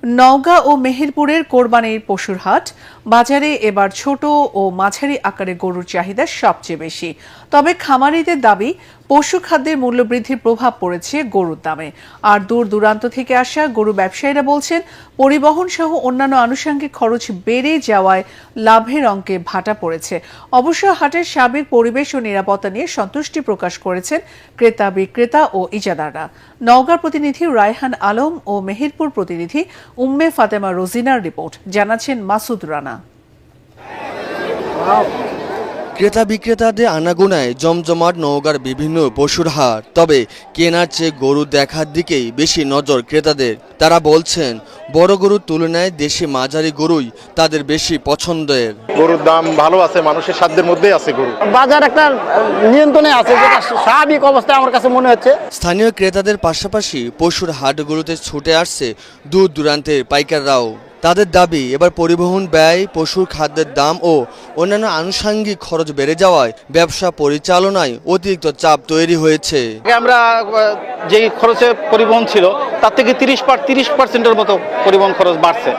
নওগাঁ ও মেহেরপুরের কোরবানির পশুর হাট বাজারে এবার ছোট ও মাঝারি আকারের গরুর চাহিদা সবচেয়ে বেশি। তবে খামারিদের দাবি পশু খাদ্যের মূল্যবৃদ্ধির প্রভাব পড়েছে গরুর দামে। আর দূর দূরান্ত থেকে আসা গরু ব্যবসায়ীরা বলছেন পরিবহন সহ অন্যান্য আনুষঙ্গিক খরচ বেড়ে যাওয়ায় লাভের অঙ্কে ভাটা পড়েছে। অবশ্য হাটের সার্বিক পরিবেশ ও নিরাপত্তা নিয়ে সন্তুষ্টি প্রকাশ করেছেন ক্রেতা বিক্রেতা ও ইজারাদাররা। নওগাঁ প্রতিনিধি রায়হান আলম ও মেহেরপুর প্রতিনিধি উম্মে ফাতেমা রোজিনার রিপোর্ট, জানাচ্ছেন মাসুদ রানা। ক্রেতা বিক্রেতাদের আনাগোনায় জমজমাট নওগাঁর বিভিন্ন পশুর হাট। তবে কেনার চেয়ে গরু দেখার দিকেই বেশি নজর ক্রেতাদের। তারা বলছেন বড় গরুর তুলনায় দেশি মাঝারি গরুই তাদের বেশি পছন্দের। গরুর দাম ভালো আছে, মানুষের সাধ্যের মধ্যেই আছে গরু। বাজার একটা নিয়ন্ত্রণে আছে, যেটা স্বাভাবিক অবস্থায় আমার কাছে মনে হচ্ছে। স্থানীয় ক্রেতাদের পাশাপাশি পশুর হাটগুলোতে ছুটে আসছে দূর দূরান্তের পাইকাররাও। তাদের দাবি এবার পরিবহন ব্যয়, পশুর খাদ্যের দাম ও অন্যান্য আনুষঙ্গিক খরচ বেড়ে যাওয়ায় ব্যবসা পরিচালনায় অতিরিক্ত চাপ তৈরি হয়েছে। আমরা যে খরচে পরিবহন ছিল তার থেকে 30% মতো পরিবহন খরচ বাড়ছে।